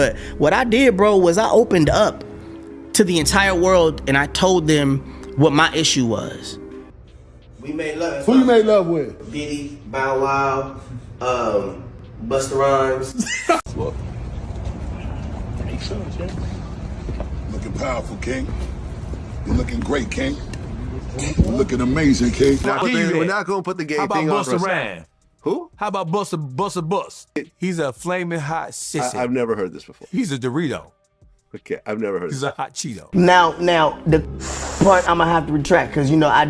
but what I did, bro, was I opened up to the entire world and I told them what my issue was. We made love. Who you made love with? Diddy, Bow Wow, Busta Rhymes. Look. Looking powerful, King. You're looking great, King. You're looking amazing, King. We're not gonna put the gay thing on. How about Busta Rhymes? Who? How about Busta? He's a flaming hot sissy. I've never heard this before. He's a Dorito. Okay, I've never heard. He's a hot Cheeto. Now, the part I'm gonna have to retract, because, you know, I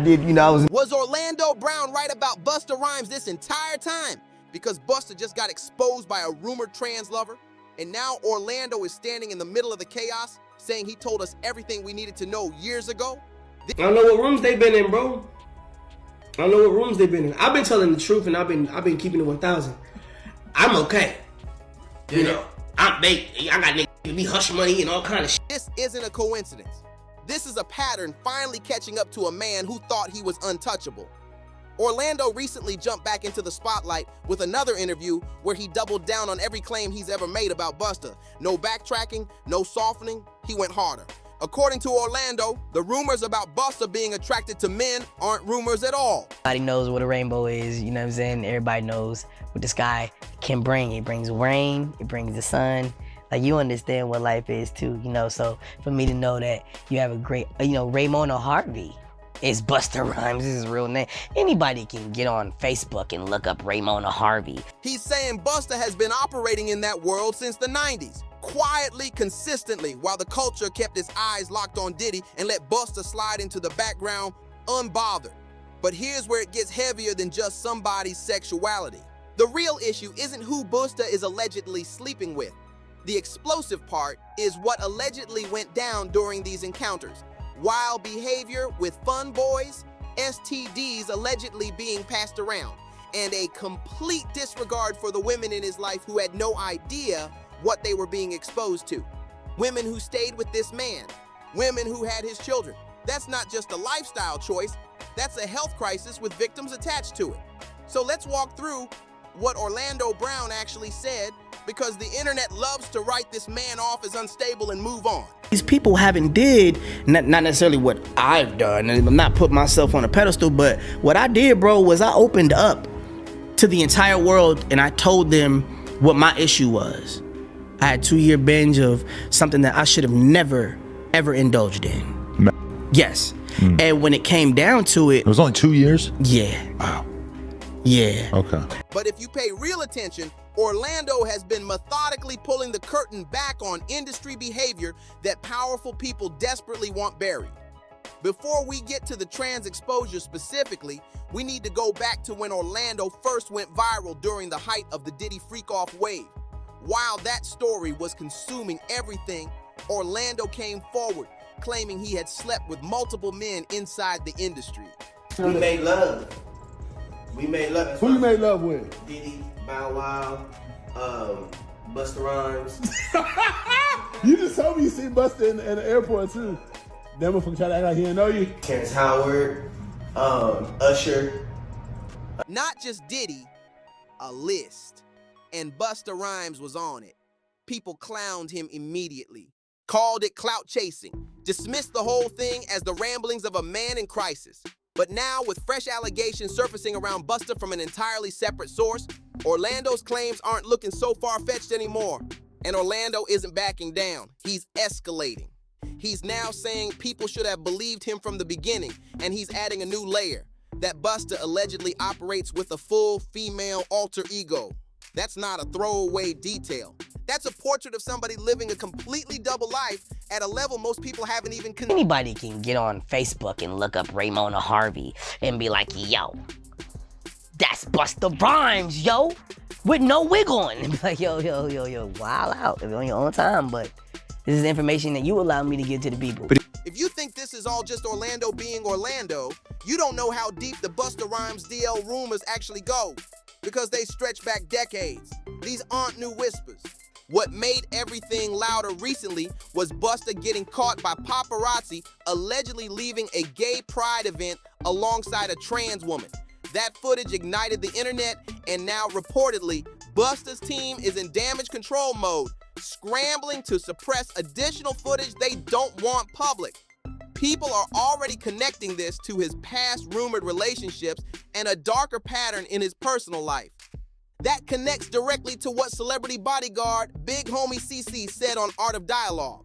was... Was Orlando Brown right about Busta Rhymes this entire time? Because Busta just got exposed by a rumored trans lover, and now Orlando is standing in the middle of the chaos, saying he told us everything we needed to know years ago? I don't know what rooms they've been in, bro. I don't know what rooms they've been in. I've been telling the truth, and I've been keeping it 1,000. I'm okay. You know, I got niggas give me hush money and all kind of shit. This isn't a coincidence. This is a pattern finally catching up to a man who thought he was untouchable. Orlando recently jumped back into the spotlight with another interview where he doubled down on every claim he's ever made about Busta. No backtracking, no softening, he went harder. According to Orlando, the rumors about Busta being attracted to men aren't rumors at all. Everybody knows what a rainbow is, you know what I'm saying? Everybody knows what the sky can bring. It brings rain, it brings the sun. Like, you understand what life is too, you know? So for me to know that you have a great, you know, Raymona Harvey is Busta Rhymes, is his real name. Anybody can get on Facebook and look up Raymona Harvey. He's saying Busta has been operating in that world since the 90s. Quietly, consistently, while the culture kept its eyes locked on Diddy and let Busta slide into the background unbothered. But here's where it gets heavier than just somebody's sexuality. The real issue isn't who Busta is allegedly sleeping with. The explosive part is what allegedly went down during these encounters. Wild behavior with fun boys, STDs allegedly being passed around, and a complete disregard for the women in his life who had no idea what they were being exposed to. Women who stayed with this man, women who had his children. That's not just a lifestyle choice, that's a health crisis with victims attached to it. So let's walk through what Orlando Brown actually said, because the internet loves to write this man off as unstable and move on. These people haven't did, not necessarily what I've done, and I'm not putting myself on a pedestal, but what I did, bro, was I opened up to the entire world and I told them what my issue was. I had a 2-year binge of something that I should have never, ever indulged in. Yes. And when it came down to it... It was only 2 years? Yeah. Wow. Yeah. Okay. But if you pay real attention, Orlando has been methodically pulling the curtain back on industry behavior that powerful people desperately want buried. Before we get to the trans exposure specifically, we need to go back to when Orlando first went viral during the height of the Diddy freak-off wave. While that story was consuming everything, Orlando came forward, claiming he had slept with multiple men inside the industry. We made love. We made love. Who you made love with? Diddy, Bow Wow, Busta Rhymes. You just told me you seen Busta in the airport too. That motherfucker try to act like he didn't know you. Terrence Howard, Usher. Not just Diddy, a list. And Busta Rhymes was on it. People clowned him immediately, called it clout chasing, dismissed the whole thing as the ramblings of a man in crisis. But now, with fresh allegations surfacing around Busta from an entirely separate source, Orlando's claims aren't looking so far-fetched anymore. And Orlando isn't backing down. He's escalating. He's now saying people should have believed him from the beginning, and he's adding a new layer, that Busta allegedly operates with a full female alter ego. That's not a throwaway detail. That's a portrait of somebody living a completely double life at a level most people haven't even Anybody can get on Facebook and look up Raymona Harvey and be like, yo, that's Busta Rhymes, yo, with no wig on. And be like, yo, wild out on your own time, but this is information that you allow me to give to the people. If you think this is all just Orlando being Orlando, you don't know how deep the Busta Rhymes DL rumors actually go, because they stretch back decades. These aren't new whispers. What made everything louder recently was Busta getting caught by paparazzi allegedly leaving a gay pride event alongside a trans woman. That footage ignited the internet, and now reportedly, Busta's team is in damage control mode, scrambling to suppress additional footage they don't want public. People are already connecting this to his past rumored relationships and a darker pattern in his personal life. That connects directly to what celebrity bodyguard Big Homie CC said on Art of Dialogue.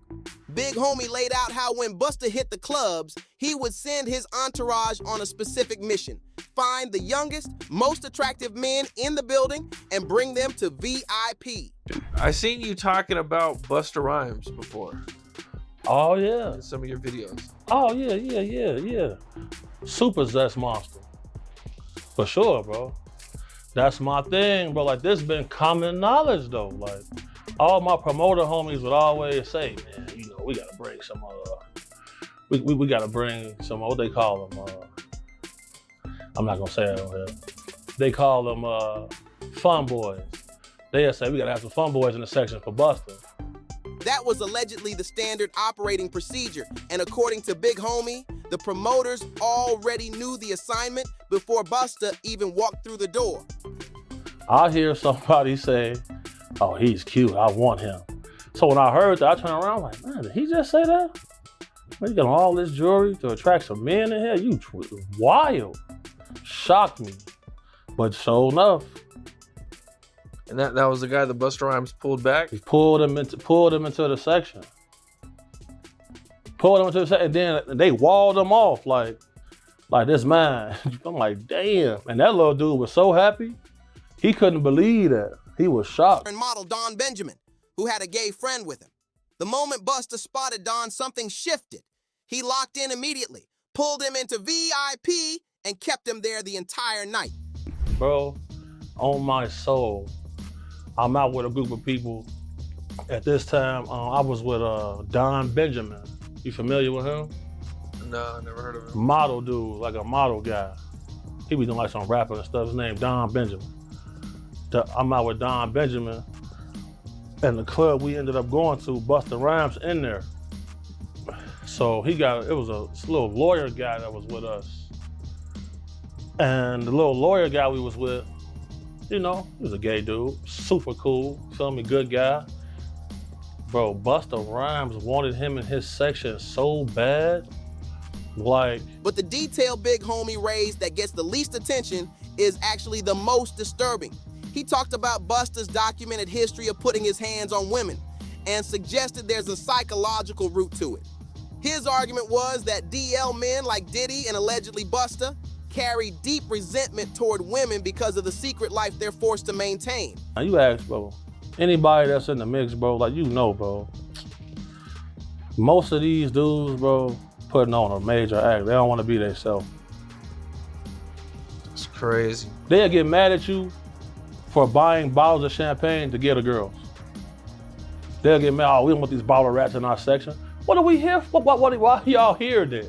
Big Homie laid out how when Busta hit the clubs, he would send his entourage on a specific mission. Find the youngest, most attractive men in the building and bring them to VIP. I seen you talking about Busta Rhymes before Oh yeah. in some of your videos. Oh yeah. Super zest monster. For sure, bro. That's my thing, bro. Like, this been common knowledge though. Like, all my promoter homies would always say, man, you know, we gotta bring some we gotta bring some, what they call them, I'm not gonna say it on here. They call them fun boys. They'll say we gotta have some fun boys in the section for Busta. That was allegedly the standard operating procedure, and according to Big Homie, the promoters already knew the assignment before Busta even walked through the door. I hear somebody say, oh, he's cute, I want him. So when I heard that, I turned around like, man, did he just say that? Man, you got all this jewelry to attract some men in here? You wild. Shocked me, but sure enough. And that was the guy that Busta Rhymes pulled back? He pulled him into the section. And then they walled him off like this man. I'm like, damn. And that little dude was so happy, he couldn't believe that. He was shocked. And model Don Benjamin, who had a gay friend with him. The moment Busta spotted Don, something shifted. He locked in immediately, pulled him into VIP, and kept him there the entire night. Bro, on my soul, I'm out with a group of people. At this time, I was with Don Benjamin. You familiar with him? No, I never heard of him. Model dude, like a model guy. He be doing like some rapping and stuff. His name Don Benjamin. I'm out with Don Benjamin, and the club we ended up going to, Busta Rhymes in there. So it was a little lawyer guy that was with us. And the little lawyer guy we was with, you know, he was a gay dude, super cool, feel me, good guy. Bro, Busta Rhymes wanted him in his section so bad, like. But the detail Big Homie raised that gets the least attention is actually the most disturbing. He talked about Busta's documented history of putting his hands on women and suggested there's a psychological root to it. His argument was that DL men like Diddy and allegedly Busta carry deep resentment toward women because of the secret life they're forced to maintain. Now you ask, bro, anybody that's in the mix, bro, like, you know, bro, most of these dudes, bro, putting on a major act. They don't want to be themselves. It's crazy. They'll get mad at you for buying bottles of champagne to get a girls. They'll get mad, oh, we don't want these bottle rats in our section. What are we here for? Why are y'all here then?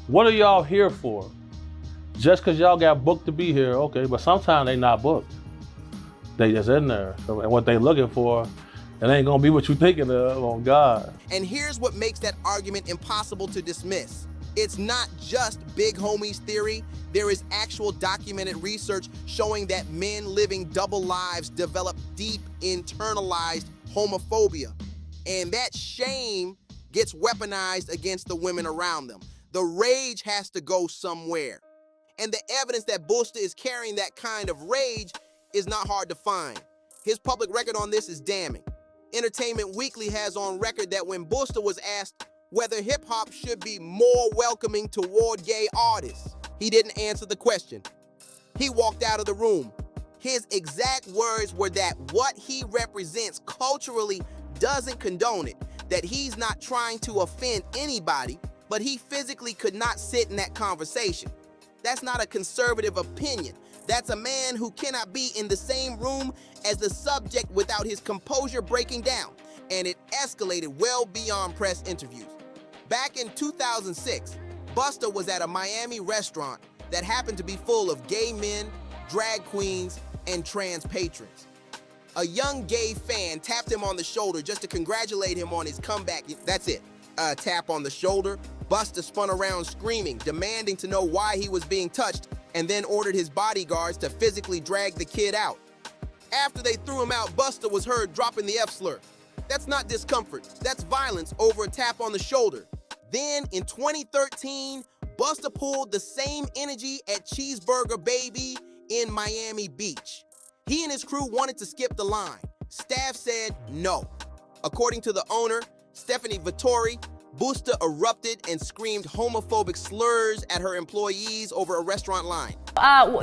What are y'all here for? Just because y'all got booked to be here, okay, but sometimes they not booked. They just in there. So, and what they looking for, it ain't gonna be what you thinking of, on God. And here's what makes that argument impossible to dismiss. It's not just Big Homie's theory. There is actual documented research showing that men living double lives develop deep internalized homophobia. And that shame gets weaponized against the women around them. The rage has to go somewhere. And the evidence that Busta is carrying that kind of rage is not hard to find. His public record on this is damning. Entertainment Weekly has on record that when Busta was asked whether hip-hop should be more welcoming toward gay artists, he didn't answer the question. He walked out of the room. His exact words were that what he represents culturally doesn't condone it, that he's not trying to offend anybody, but he physically could not sit in that conversation. That's not a conservative opinion. That's a man who cannot be in the same room as the subject without his composure breaking down. And it escalated well beyond press interviews. Back in 2006, Busta was at a Miami restaurant that happened to be full of gay men, drag queens, and trans patrons. A young gay fan tapped him on the shoulder just to congratulate him on his comeback. That's it. A tap on the shoulder. Busta spun around screaming, demanding to know why he was being touched, and then ordered his bodyguards to physically drag the kid out. After they threw him out, Busta was heard dropping the F slur. That's not discomfort, that's violence over a tap on the shoulder. Then, in 2013, Busta pulled the same energy at Cheeseburger Baby in Miami Beach. He and his crew wanted to skip the line. Staff said no. According to the owner, Stephanie Vittori, Busta erupted and screamed homophobic slurs at her employees over a restaurant line.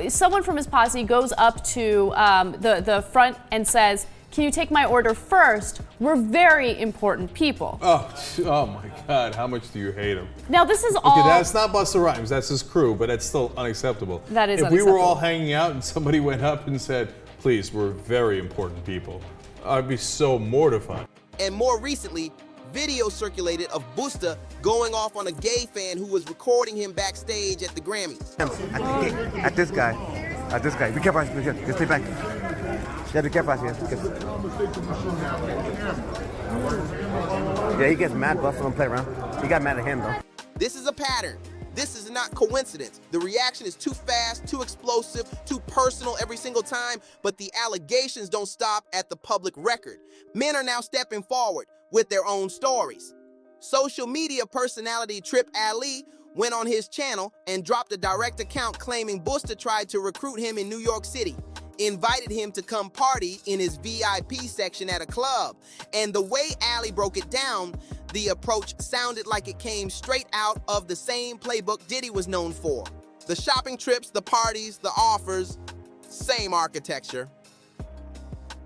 Someone from his posse goes up to the front and says, "Can you take my order first? We're very important people." Oh my God, how much do you hate him? Now this is all... Okay, that's not Busta Rhymes, that's his crew, but that's still unacceptable. That is If unacceptable. we were all hanging out and somebody went up and said, "Please, we're very important people," I'd be so mortified. And more recently, video circulated of Busta going off on a gay fan who was recording him backstage at the Grammys. At this guy. Be careful. Stay back. Yeah, be careful. Yeah, he gets mad. Busta don't play around. He got mad at him, though. This is a pattern. This is not coincidence. The reaction is too fast, too explosive, too personal every single time, but the allegations don't stop at the public record. Men are now stepping forward with their own stories. Social media personality Trip Ali went on his channel and dropped a direct account claiming Busta tried to recruit him in New York City, invited him to come party in his VIP section at a club. And the way Ali broke it down, the approach sounded like it came straight out of the same playbook Diddy was known for. The shopping trips, the parties, the offers, same architecture.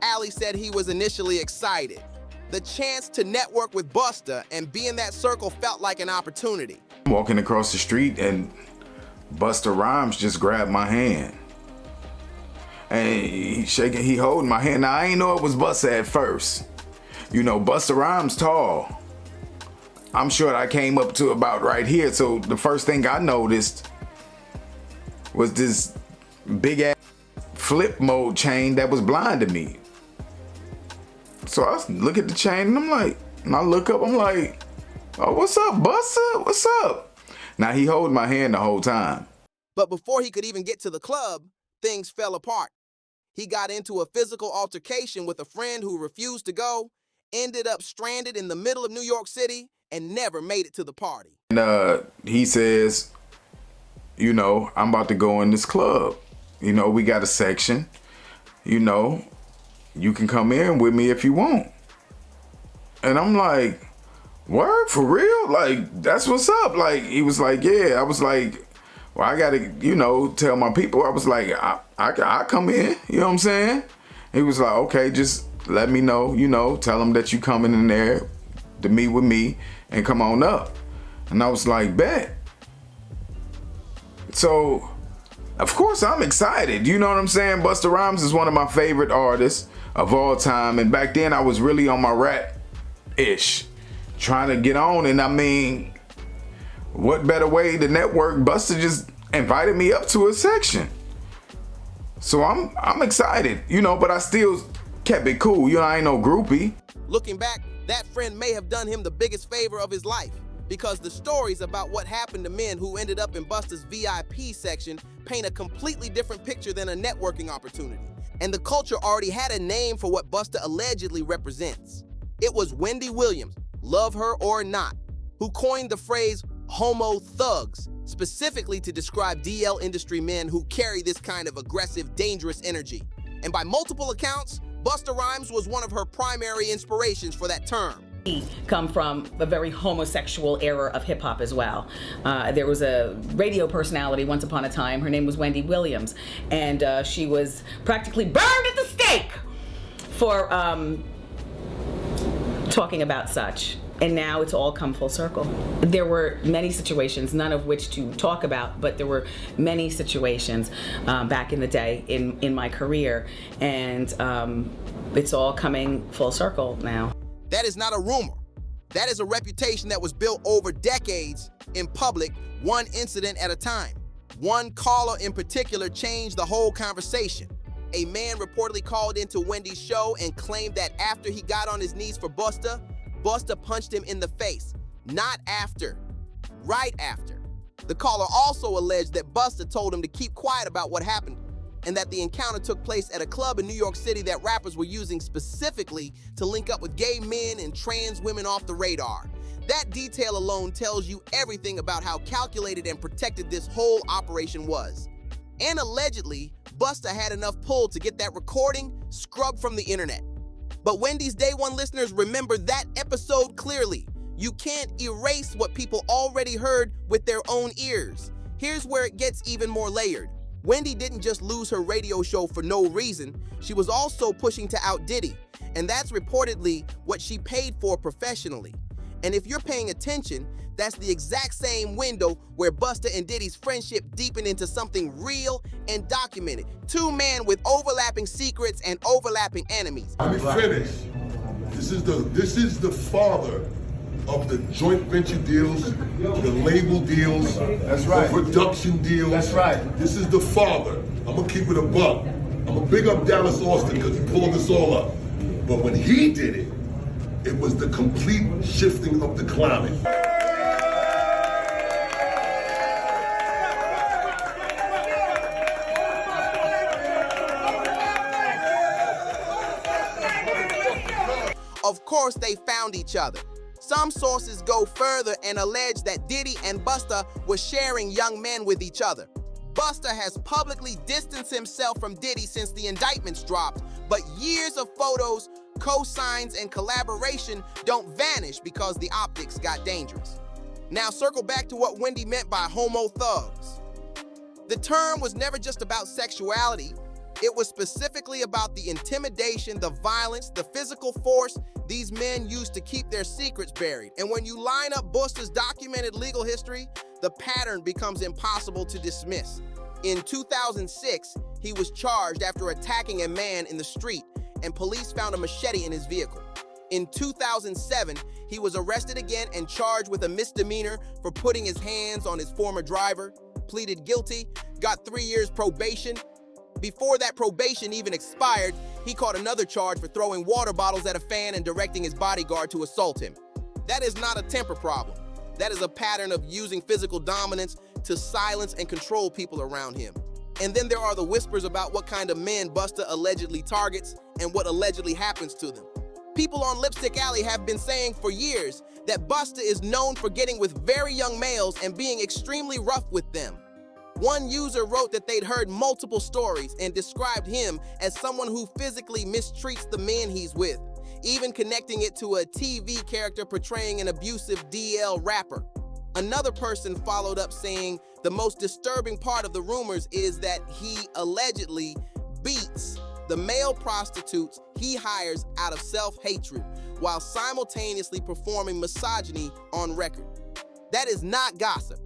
Ali said he was initially excited. The chance to network with Busta and be in that circle felt like an opportunity. I'm walking across the street and Busta Rhymes just grabbed my hand. And he holding my hand. Now I ain't know it was Busta at first. You know, Busta Rhymes tall. I'm sure I came up to about right here. So the first thing I noticed was this big ass flip mode chain that was blinding me. So I look at the chain and I'm like, and I look up, I'm like, "Oh, what's up, Busta? What's up?" Now he holding my hand the whole time. But before he could even get to the club, things fell apart. He got into a physical altercation with a friend who refused to go, ended up stranded in the middle of New York City, and never made it to the party. And he says, "You know, I'm about to go in this club. You know, we got a section. You know, you can come in with me if you want." And I'm like, "Word, for real? Like, that's what's up?" Like, he was like, "Yeah." I was like, "Well, I gotta, you know, tell my people." I was like, I come in, you know what I'm saying? He was like, "Okay, just let me know, you know, tell them that you coming in there to meet with me and come on up." And I was like, "Bet." So, of course, I'm excited. You know what I'm saying? Busta Rhymes is one of my favorite artists of all time. And back then, I was really on my rap-ish, trying to get on. And I mean, what better way to network? Busta just invited me up to a section. So I'm excited, you know, but I still kept it cool. You know, I ain't no groupie. Looking back, that friend may have done him the biggest favor of his life, because the stories about what happened to men who ended up in Busta's VIP section paint a completely different picture than a networking opportunity. And the culture already had a name for what Busta allegedly represents. It was Wendy Williams, love her or not, who coined the phrase homo thugs, specifically to describe DL industry men who carry this kind of aggressive, dangerous energy. And by multiple accounts, Busta Rhymes was one of her primary inspirations for that term. Come from a very homosexual era of hip hop as well. There was a radio personality once upon a time. Her name was Wendy Williams, and she was practically burned at the stake for talking about such. And now it's all come full circle. There were many situations, none of which to talk about, but there were many situations back in the day in my career, and it's all coming full circle now. That is not a rumor. That is a reputation that was built over decades in public, one incident at a time. One caller in particular changed the whole conversation. A man reportedly called into Wendy's show and claimed that after he got on his knees for Busta, Busta punched him in the face. Not after, right after. The caller also alleged that Busta told him to keep quiet about what happened and that the encounter took place at a club in New York City that rappers were using specifically to link up with gay men and trans women off the radar. That detail alone tells you everything about how calculated and protected this whole operation was. And allegedly, Busta had enough pull to get that recording scrubbed from the internet. But Wendy's Day One listeners remember that episode clearly. You can't erase what people already heard with their own ears. Here's where it gets even more layered. Wendy didn't just lose her radio show for no reason, she was also pushing to out Diddy, and that's reportedly what she paid for professionally. And if you're paying attention, that's the exact same window where Busta and Diddy's friendship deepened into something real and documented. Two men with overlapping secrets and overlapping enemies. Let me finish. This is the father of the joint venture deals, the label deals, That's right. the production deals. That's right. This is the father. I'm gonna keep it a buck. I'm gonna big up Dallas Austin because he pulled this all up. But when he did it, it was the complete shifting of the climate. Of course, they found each other. Some sources go further and allege that Diddy and Busta were sharing young men with each other. Busta has publicly distanced himself from Diddy since the indictments dropped, but years of photos, co-signs, and collaboration don't vanish because the optics got dangerous. Now circle back to what Wendy meant by homo thugs. The term was never just about sexuality. It was specifically about the intimidation, the violence, the physical force these men used to keep their secrets buried. And when you line up Busta's documented legal history, the pattern becomes impossible to dismiss. In 2006, he was charged after attacking a man in the street, and police found a machete in his vehicle. In 2007, he was arrested again and charged with a misdemeanor for putting his hands on his former driver, pleaded guilty, got 3 years probation. Before that probation even expired, he caught another charge for throwing water bottles at a fan and directing his bodyguard to assault him. That is not a temper problem. That is a pattern of using physical dominance to silence and control people around him. And then there are the whispers about what kind of men Busta allegedly targets and what allegedly happens to them. People on Lipstick Alley have been saying for years that Busta is known for getting with very young males and being extremely rough with them. One user wrote that they'd heard multiple stories and described him as someone who physically mistreats the men he's with, even connecting it to a TV character portraying an abusive DL rapper. Another person followed up saying the most disturbing part of the rumors is that he allegedly beats the male prostitutes he hires out of self-hatred while simultaneously performing misogyny on record. That is not gossip.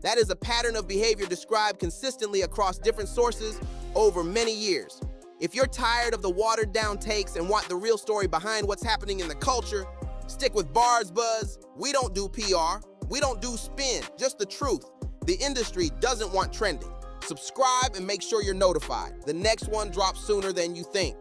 That is a pattern of behavior described consistently across different sources over many years. If you're tired of the watered-down takes and want the real story behind what's happening in the culture, stick with Bars Buzz. We don't do PR. We don't do spin, just the truth. The industry doesn't want trending. Subscribe and make sure you're notified. The next one drops sooner than you think.